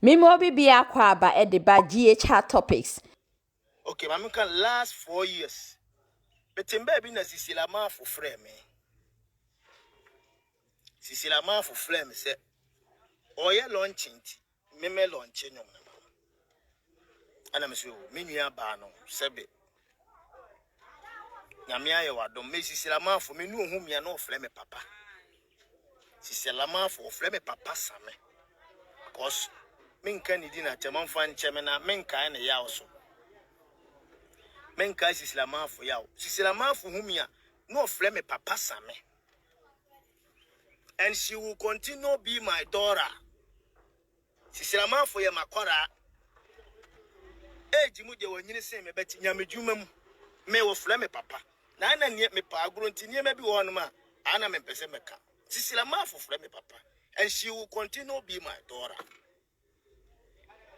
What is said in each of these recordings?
Mimo bibi akwaba e de ba GHR topics. Okay, mama can last 4 years. But in baby na sisila ma for frame. Sisila ma for frame say oye launching me launching nyom na mama. Ana me so me nua ba no sebe. Nyame aye wadom me sisila ma for me nu ohum ya no frame papa. Sisila ma for frame papa same. Cause me nka ni di na chema mfa ncheme na me nka na ya oso. Men kai sisilama for yaw. Sisilama for humia no frame papa same. And she will continue be my daughter. Sisilama for ya makora. Jimu de wanyini se me beti nyamedwuma mu. Me wo frame papa. Na ana nie me pa agronti nie me bi won ma. Ana me pese meka. Sisilama for frame papa. And she will continue be my daughter.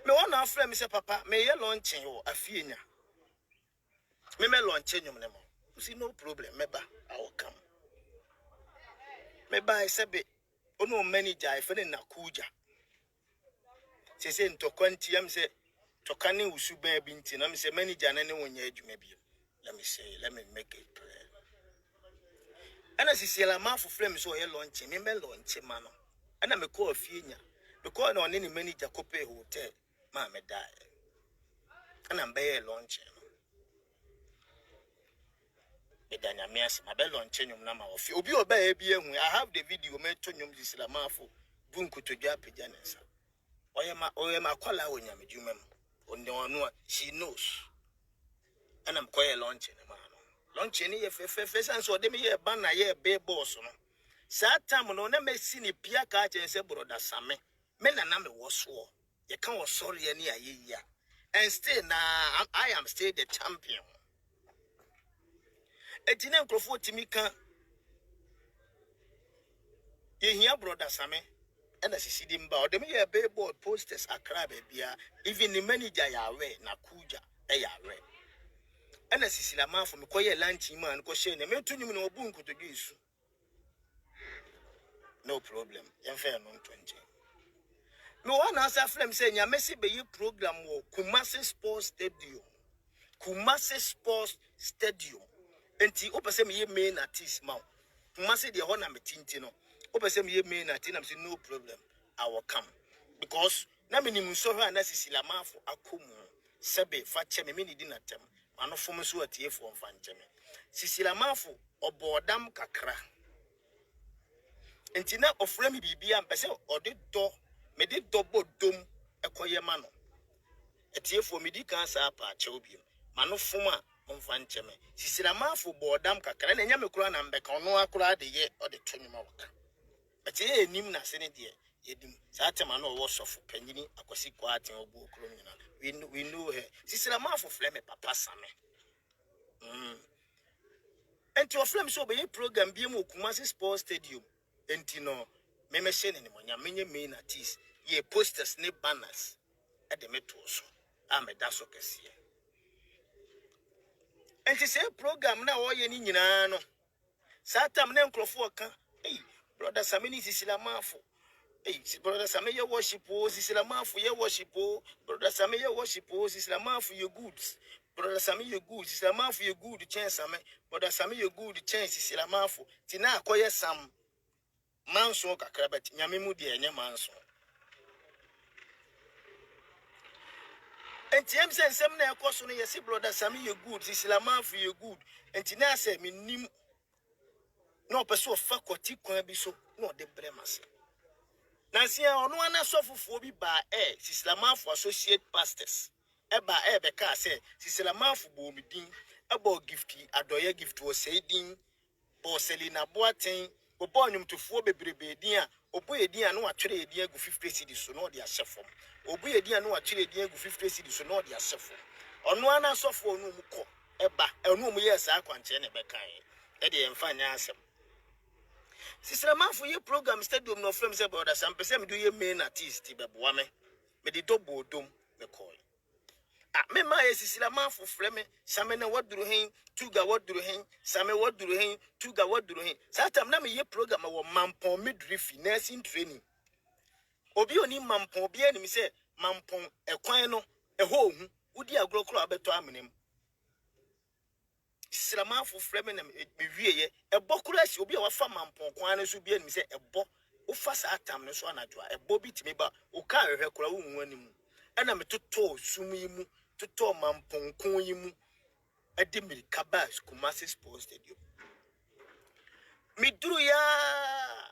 Me wana frame se papa me ye launching wo afienya. Me launching nyom ne mo. See no problem meba I will come. Me buy sebe ono manager ife na kuja se ntokwanti am se tokane usuban bi nti na me se manager na ne wonya adwuma bi let me make it clear ana sisiela ma for frame so ye launch me launch ma no ana me call afienya because na one ni manager kope hotel ma me die ana mbe launch no edanya mias ma be launch nyum na ma ofi obi oba e bi ehu I have the video me to nyum sisiela ma fo bunku to dwa pagya nsa oyema kwala wonya medwumam onde onu she knows and I'm quite launching man launching ye fe sense o de me ye ban na ye be boss no sa time no na mesi ni pia ka chen se broda same me na me wo so ye kan wo sorry ani ayeya and still na I am still the champion etine nkrofo timi kan ye hia broda same and as see them bout them here billboard posters akra bia even the manager ya we na kuja ya we and as see la man for me koye lunch man ko share na metu nyum na obu nkotodu isu no problem yan fair no 20 me wan answer frame say nya mesi be program wo Kumasi Sports Stadium enti opese me ye main artist ma Kumasi de ho na metinti no opese me ye main artist na me say no problem I will come because na minimum so ha na sisila mafo akomu sebe fa cheme me ni di na tem manofo me so atiefo mfa ncheme sisila mafo obodam kakra enti na ofra mi bibia mpese ode do me de dobodom ekoye ma no atiefo me di kan sa pa che obi manofo ma mfa ncheme sisila mafo bodam kakra na nya me kura na mbeka ono akura de ye ode tonima waka ati enim na se ne de yedim saatema no wo sofu panyini akosi kwaten obu okro nyina we know her sisila ma for flame papa same enti o flame so be program bi mu Kumasi Sports Stadium enti no me shene ni monya menye main artist ye posters ne banners e de meto so ameda so kese enti se program na wo ye ni nyina no saatam ne nkrofo ka brother Samini sisila mafo brother Same ye worship o sisila mafu ye worship o brother Same ye worship o sisila mafu ye goods brother Same ye good sisila mafu ye good chance Same brother Same ye good chance sisila mafu tina akoye sam manso kakra bet nyame mu de enye manso enti em sensem na ekoso no ye si brother Same ye good sisila mafu ye good enti na say minim no person fa kwati kwan bi so no de bremase Nansia ono ana sofufuo bi ba Sislamanfo associate pastors eba beka say Sislamanfo bo midin eba gifti adoye gift wo say din bo Selina Boaten obo onwumtofo bebrebe din a obo edin a no atwere edin agu 50 cedis so no de ahyefom obo edin a no atwere edin agu 50 cedis so no de ahyefom ono ana sofo onu mu ko eba onu mu yes akwanche ne bekan e de emfanya asem Sislamanfo ye program stadium no frame say brother Sam pese me do ye main artist beboa me de double dom me call me ma ye Sislamanfo frame Same na waduru hen tuga waduru hen Same waduru hen tuga waduru hen satam na me ye program wo mampon midri nursing training obi oni mampon bi ani me say mampon ekwan no eho hu udi agrokro abeto amnem siramafo freme na me wieye ebokura asi obi a wafa mampon kwan no so bi anim se ebo ufa sa atam no so anadwo a ebo bitimi ba wo ka hwehwe kora wo hu anim ena metoto sum yi mu toto mampon kon yi mu ade mirika bas Kumasi Sports Stadium miduru ya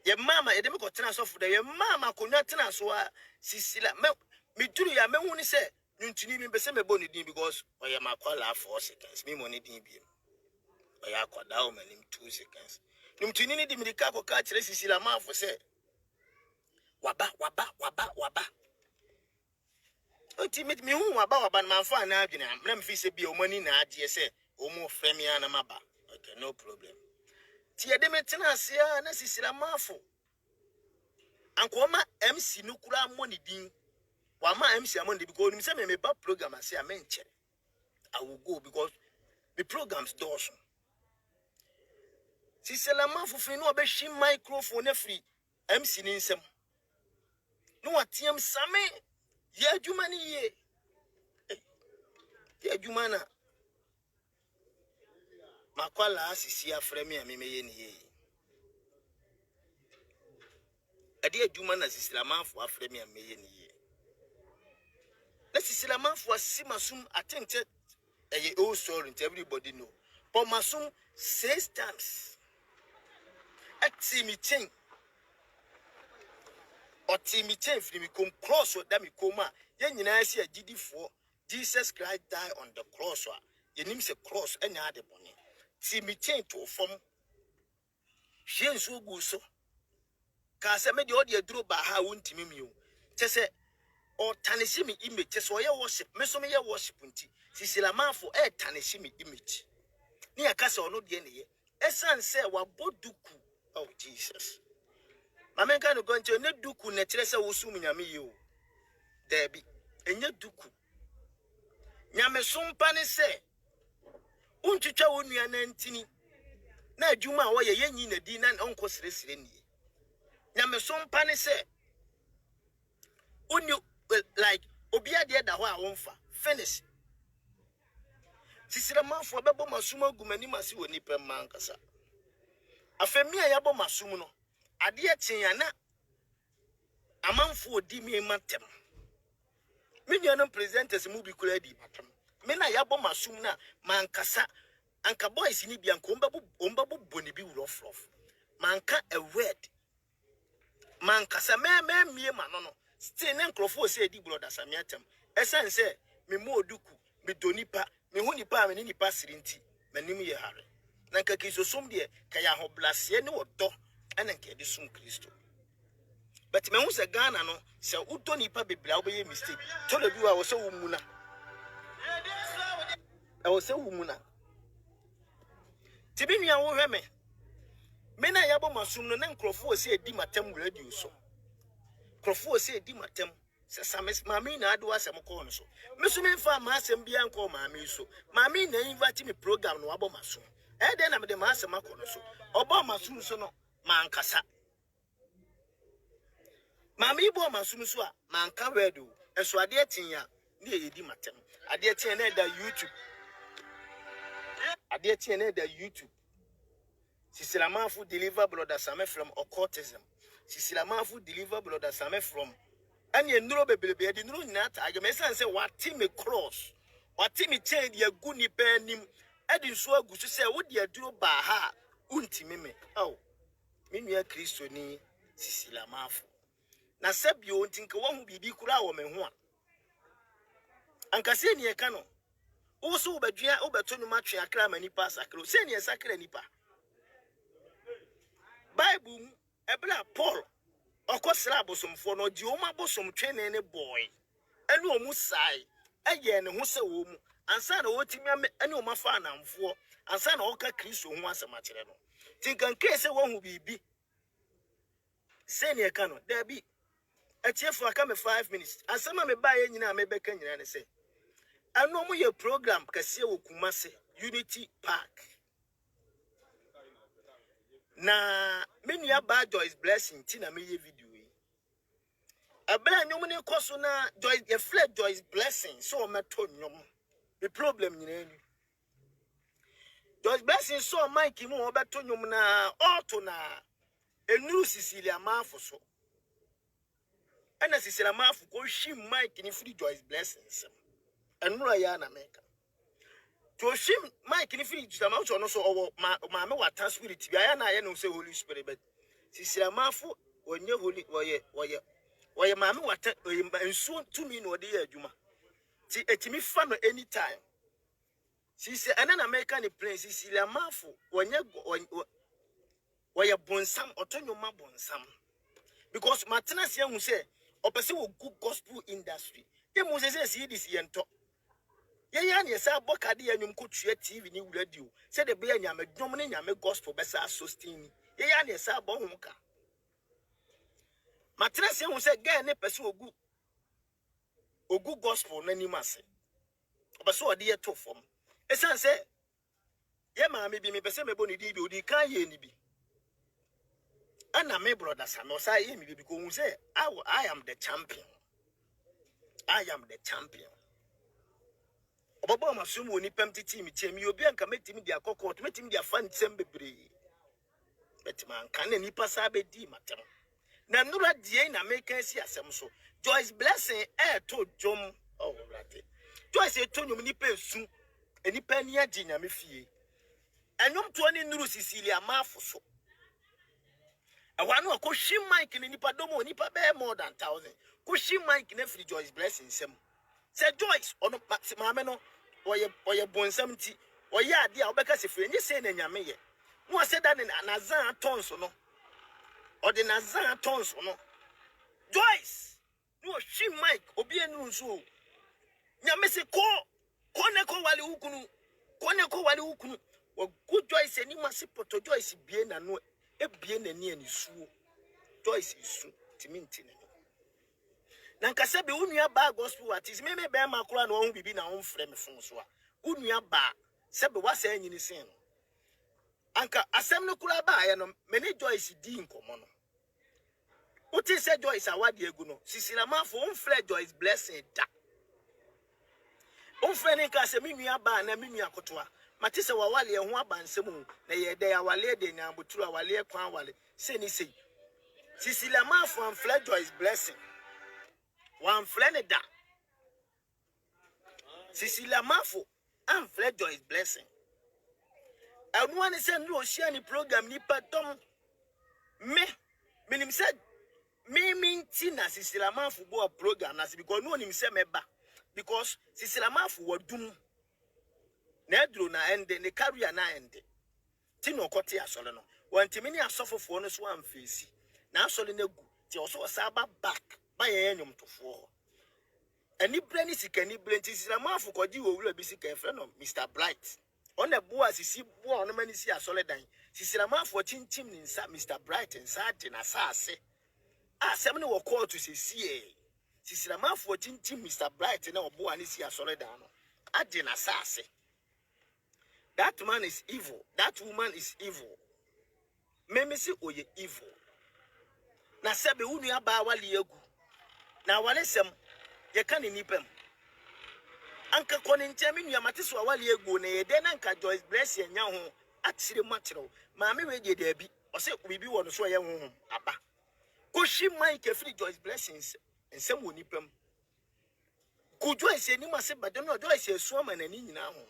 ye mama yede me ko tena so fuda ye mama konwa tena so a sisila miduru ya mehu ni se ntuni bi bese mebo ne din because oya makwala 4 seconds me money din bi oya kwada o manim 2 seconds ntuni ni di mirika ko ka kire sisila mafo se waba ultimate me hu waba na mfa na adwene am fi se bi o mani na ade se o mo frame ya na maba okay no problem ti yede me tena ase a na sisila mafo ankoma MC no kura mo ne din wama MC amon because me say me ba program ase a menche I will go because the programs doors sisila mafo free no be shi microphone na free MC ni nsem no atiem same ye adwuma ni ye adwuma na makwala asisi afrɛ me a me meye ni ye ade adwuma na sisilamanfo afrɛ me a meye ni ye na sisilamanfo asimasum atente eye old story and everybody know but masum 6 times ati mi chen oti mi chen firi mi kom cross o da mi koma ye nyina si agidifo Jesus Christ die on the cross ye nim se cross enya ade bone ti mi chen to fom hye nso gu so ka se me de odi aduro ba ha wontimi mi o chese o tanisi mi image chese o ye worship me so me ye worship nti sisilamanfo tanisi mi image ni akase ono de ne ye esan se wa boduku oh Jesus mamenka no gonche ne duku ne kire se wosum nyame yi o dabi enye duku nyame sompa ne se untwitwa wonua na ntini na adwuma a wo ye yenyi na di na onko siresire ni nyame sompa ne se uni like obi ade da ho a wonfa finish sisilamanfo bebo masum agumani mase woni pemma nkasa afemi a yabo masum no ade atia na amanfo odi mi matem me nuanom presenters mu bi kura di matem me na yabo masum na mankasa anka boys ni bia nko ombabu boni bi rough manka a word mankasa me mie mano no still na nkrofo se di brother samiatem esan se me mo oduku me donipa me hu nipa me ni nipa sirinti manim ye hare na nka kisosom de kaya ho blase ne wodo ana nka de sum Kristo but me hu se Ghana no se udo nipa bebla wo be mistake tolo bi wa wo se wo muna e wo se wo muna tibi nua wo hwe me na yabo masum no na nkrofo se edi matem radio so nkrofo se edi matem se sames mami na ado asem ko no so me so me fa ma asem bia nko mami so mami na invite me program no wabo masum e de na me de ma asem akọ no so obo masum so no mankasa mami bo masum so a manka wedo enso ade atinya na edi matem ade atinya na da YouTube ade atinya na da YouTube sisilamanfo deliver brother Same from occultism sisilamanfo deliver brother Same from anye nuro bebelebe de nuro nyina ta agame sense wati me cross wati me chain de agu ni panim edi nso agu so se wo de aduro ba ha untimi me oh me nua Kristo ni sisilamanfo na sebio ntinka wo hu bibi kura wo me ho a ankase ni e ka no wo so obadua obeto no matwe akra mani pass akra se ni esakra nipa Bible ebla Paul okosra abosomfo no di o ma bosom twene ne boy ene o mu sai eye ne ho se wo mu ansa na wotimi ene o ma fa anamfo ansa na oka Kristo ho asema kire no tinkan kese wo hu bibi se ne ka no da bi atiefo aka me 5 minutes asema me ba ye nyina me beka nyina ne se anu mu ye program kase wo Kumasi Unity Park na me nua Bad Joyce Blessing ti na me ye video yi abela nyom ne koso na Joyce ye fled Joyce Blessing so meto nyom the problem nyina ni Joyce Blessing so Mike mu obeto nyom na auto na enuru Cecilia Mafo so ena Cecilia Mafo ko hwi Mike ni free Joyce Blessing sem enuru ya na meka to hwi Mike ni free Cecilia Mafo no so owo ma me wata spirit bia ya na ye no say Holy Spirit but Cecilia Mafo onye holy oye mama wata nsuo tumi no de adwuma ti etimi fa no anytime si se ana na America ni plane si Cecilia Mafo oye bonsam otonyoma bonsam because matena se hu se opese wo good gospel industry ye mo se si this yento ye ya ne sa bokade anyum kotue TV ni radio se de be anyame dwom ne nyame gospel be sa sustain ye ya ne sa bo hu ka matrese hu se guy ne pese ogu gospel na ni mase obaso ode ye to fom esan se ye ma me bi me pese me boni di bi odi kan ye ni bi ana me brother Sam o say ye me bi ko hu se I am the champion. I am the champion. Obobo masumu oni pem titi mi tie mi obi anka metimi dia kokko to metimi dia fan tsem bebre betima anka na nipa sa be di matem na nura die na meka si asem so Joyce Blessing to jom oh rate Joyce to nyum nipa esu enipa ni agi nyame fie enyum to ni nuru Cecilia Mafo so awanu akohwi Mike ni nipa domo nipa be more than 1000 kohwi Mike na free Joyce Blessing sem se Joyce ono maame no oye bonsam ti oye ade a obeka se free nyi se na nyame ye no ase da ne nazan tons no ode nazan tons no Joyce no hwi Mike obi enu nso nyame se ko ne ko wale hukunu wo good Joyce ni mase poto Joyce bie na no ebie na ni anisuo Joyce isu timinti ne na nka se be unua ba gospel artist me be makura na ohun bibi na ohun frɛ me fon so a unua ba se be wasa anyini sen no anka asɛm no kura ba ye no me ne Joyce di nkomo no uti se Joyce awade egu no Cecilia Mafo ohun frɛ Joyce Blessing da ohun frɛ ne nka se me nua ba na me nua kotoa mate se wawale ho abansɛm na ye de awale de nyamboturu awale kwan awale se ni sei Cecilia Mafo am frɛ Joyce Blessing one friend da Cecilia Mafo am fled Joyce Blessing and one is send no share program ni patom me said me tina Cecilia Mafo go program na because no him say meba because Cecilia Mafo wo dum na edro na ende ne career na ende ti no kote asole no wanti me ni asofofo no so am face na asole na gu ti oso saba back ba ye nyom tofo ani brani sikani brenti Cecilia Mafo koji wo wura bi sika efre no Mr Bright ona boa sisi boa ono mani si asole dan Cecilia Mafo chinchim ni nsa Mr Bright nsa ade na saase asem ne wo call to sisi Cecilia Mafo chinchim Mr Bright na oboa ni si asole dan no ade na saase that man is evil, that woman is evil meme si oye evil na sebe unu ya ba wale egu na wale sem ye kan ni pem anka koni ntemi nua mate so wale egu na ye de na nka Joyce Blessing nya ho atire matiro maame we je de bi o se bibi wo no so ye ho aba ko hwi Mike free Joyce Blessing ensem woni pem ku Joyce ni mase bade no Joyce esu ama na ni nyina ho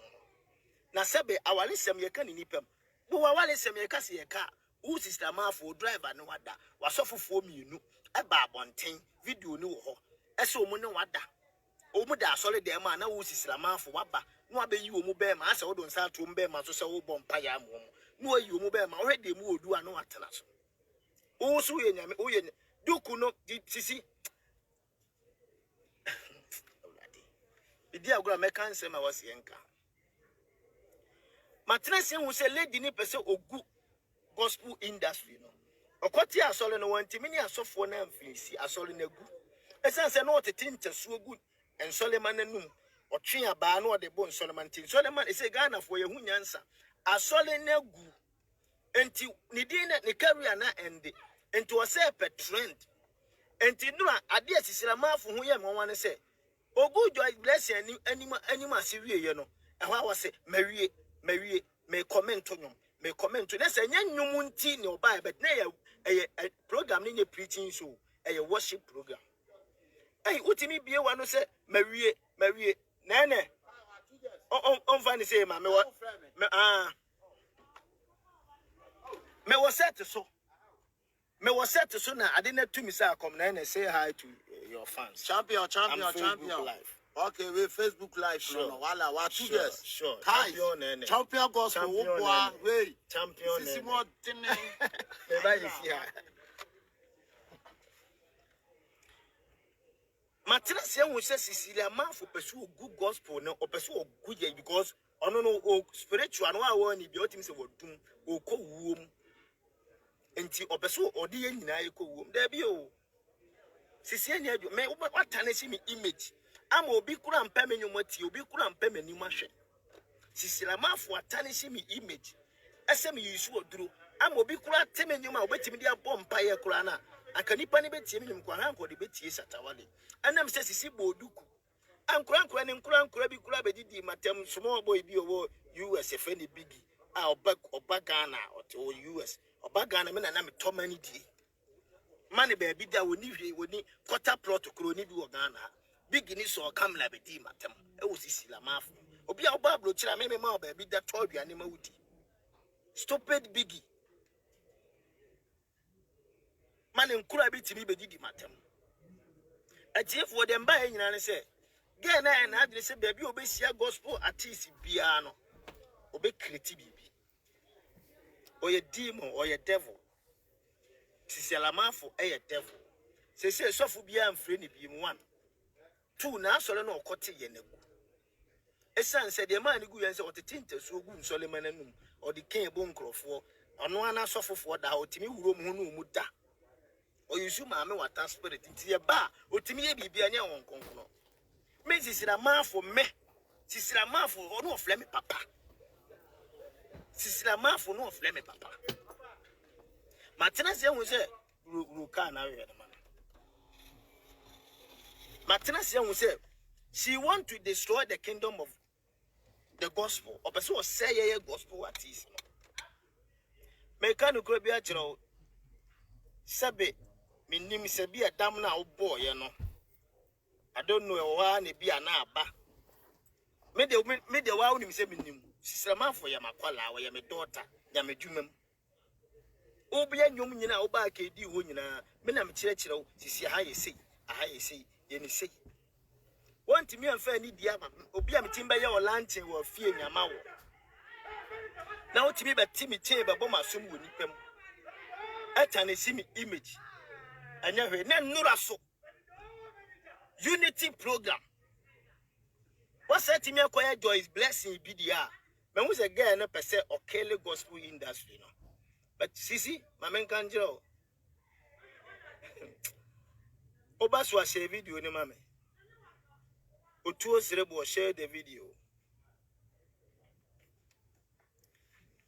na sebe awale sem ye kan ni pem bo wale sem ye ka se ye ka u Sister Mafo driver no wada wasofofo mienu eba abonten video ni wo ho ese omu ne wada omu da asole de ma na u Sister Mafo waba no abeyi omu be ma ase wodo nsa atom be ma so se wo bompa ya mo no ayi omu be ma wo de mu odu anu atena so o so ye nyame o ye duku no sisi idi agora meka nsema wase enka matrese hu se lady ni pese ogu gospel industry no okoti asole no wantimi ni asofo na amfisi asole na gu esanse no otete ntesuo gu ensoleman nanum otwe aba no ode bo ensoleman tin soleman ese Ghana fo ye hunyansa asole na gu enti ni din ne career na ende enti o se pe trend enti no ade asisira maafu ho ye mo wane se ogu joy blessing anima asiwie ye no ehwa wa se mawie me comment nyom me comment na se nya nyum nti ne oba but na ye program ni preaching show worship program utimi bie wa no se mawie nene on find say ma me was set so na I didn't to me say come na say hi to your fans. Champion. Live. Okay, we Facebook Live. Sure. No, wala, Sure. Champion gospel. Wait. Champion. This is more thing. Matina say we say Cecilia man for pursue good gospel no or pursue good because no spiritual no I ni bi o timi say wodum o ko wuom enti obeso ode ye nyina ye ko wuom da bi o Cecilia nya adwo me watane si me image ama obi kura mpa me nyomati obi kura mpa me ni mahwe Cecilia man for watane si me image ese me yisu oduro ama obi kura teme nyoma obetimi dia bom mpa ye kura na aka nipa ne betie me nim kwa hanko de betie satawale anam se sisi boduku ankura ne nkura bi kura bedidi matem small boy bi owo US efeni bigi a oba Ghana o US oba Ghana me na me tomani die mane ba bi da woni hwe woni quarter plot kro ni bi wo Ghana bigi ni so kamla bedi matem e wo sisi la mafu obi a oba blo kira me ma ba bi da to aduane ma wudi stupid bigi mane nkura bi timi bedidi matem for them by nyina say ge na adre say baby obesia gospel artist bia no obe create bibi oye demon oye devil sisialamafo devil say sofu bia amfre ne bi mu 1 2 na asore na okote ye nagu esan say de man gu yen say otetinte so gu nsole mananum odi kan ebo nkrofo ono ana sofofo da otimi wuro mu no mu da oyusu maame wata spirit nti ye ba otimi ye bibia nya won konkono me sisira mafo ono ofle me papa sisira mafo no ofle me papa matena se hu se ruka na we de man matena se hu se she want to destroy the kingdom of the gospel or person say ye gospel artist me kan ko bia kiro sabe minim se bia dam na wo boy no I don't know why ne bia na aba me de wa wonim se minim sisrama for ya makwala wa ya me daughter ya me dwumam obia nyom nyina wo ba ka di ho nyina me na me kire wo sisi aha ye sei ye ni sei want me amfa ni dia ma obia me timba ye o lanche wo fie nyama wo na wo timi be timi che be bo masom wo nipam eta ne si me image anya hwe na nura so unity program what set me acquire Joy's blessing BDR me who say girl no per se okele gospel industry no but sisi mamen kanjiro oba so share video ni mame otuo serebo share the video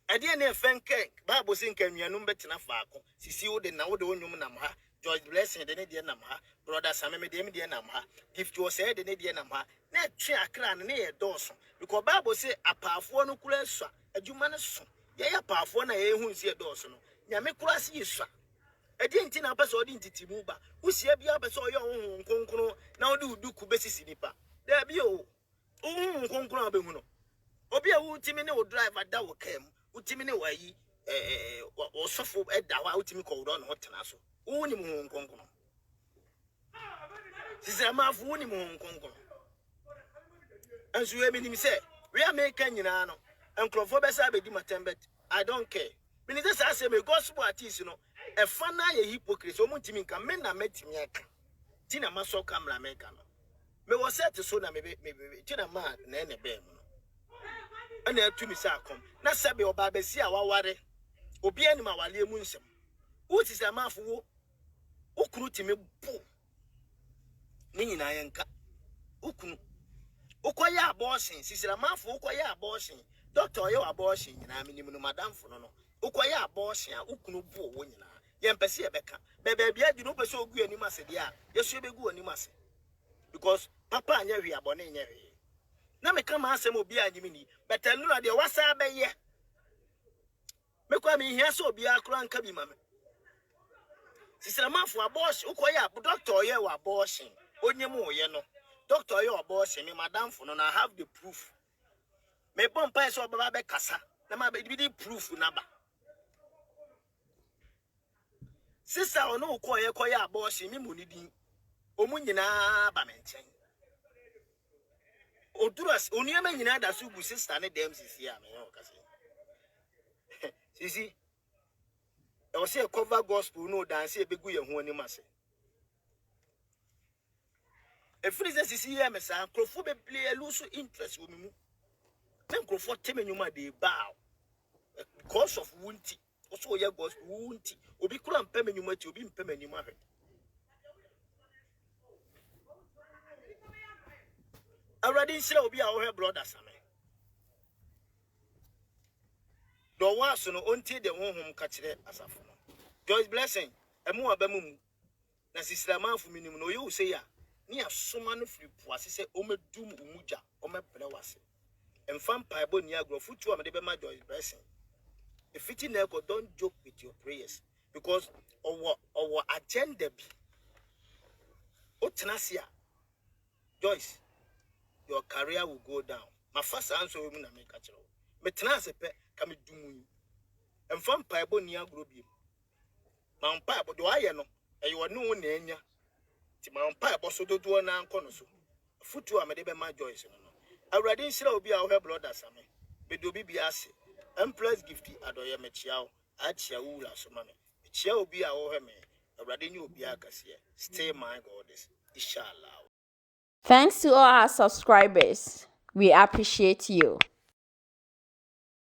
ade na fenke bible sin kan nuanum betina faako sisi wo de na wo de onyum nam ha Joy's blessing de ne de nam ha brother Sameme de nam ha gift you say de ne de nam ha na twe akra ne ye doso because bible say apaafo no kura sua adwuma ne so ye ya apaafo na ye hu nsi e doso no nyame kura se yesua ade nti na pese odi ntitimu ba usia bia pese oyo honhon nkonkron na odi uduku besisi nipa da bi o honhon nkonkron abehu no obi a wutimi ne wo driver da wo kam utimi ne wayi osofo eda wa utimi ko wuro no hotena so woni mu honkonkron sisama fu woni mu honkonkron ansu emi nim se we American nyina no enkrofo be sa be di matembet I don't care me say say me gospel artist no e fa na ye hypocrite o mu ntimi nka me na metimi aka ti na maso camera America no me wo set so na me ti na ma na ene be mu no ana atumi sa akom na sebe oba besi a waware obi anim awale mu nsem wuti se amafo wo ukunu timi bu ni nyina yenka ukunu ukoya abortion sisira mafo ukoya abortion doctor yo abortion nyina minim no madam fo no ukoya abortion a ukunu bu wo nyina Yen pese ye beka. Bebe bia di no pese ogu anim ase dia. Yesu be gu anim ase. Because papa anya hwe abone nya hwe. Na me kama asem obi anyimi ni. Betel no de wasa be ye. Me kwa me hia so obi akura nka bi mame. Sister for abortion, ukoya doctor ye wa abortion. Onye mu ye no. Doctor ye abortion, me madam for no na have the proof. Me bon pa so baba be kasa. Na ma be di proof na ba. Sister ono ukoya abortion me mu ni din. Omu nyina ba me nchen. Oduras oniyama nyina da so bu sister ne dem sisi a me yo kase. Sisi I was say cover gospel no dance e begu ye ho anim ase. E freeze sisi ye me sa krofo be play lose interest wo mu. Men krofo teme nyuma de bow. Because of wunti. Also ye gospel wunti. Obi kura mpem nyuma ti obi mpem anyuma hwe. Already say obi a wo he brothers ame. Do was no onti de honhom ka kire asafo no. Joyce blessing emu abamu mu. Na sister manfu minim no you say ya. Ni asoma no free po ase se o medum umuja o mepre wase. Emfam paibo ni agro futu am de be ma Joyce blessing. If it never don't joke with your prayers because our agenda be Otnasia Joyce your career will go down. My first answer will na make a chero. Metnase pe ka me dumu. Emfam paibo ni agro bi. Ma paibo do aye no e yo no na enya. Ti ma paibo so dodo na anko no so. Futu am de be ma Joyce no. Awrade nsira obi a wo he brothers ame. Be do bi ase. Empress gifty adoye mechiao. Achia wula so mame. Chia obi a wo he me. Awrade nyi obi akase. Stay my goddess. Inshallah. Thanks to all our subscribers. We appreciate you.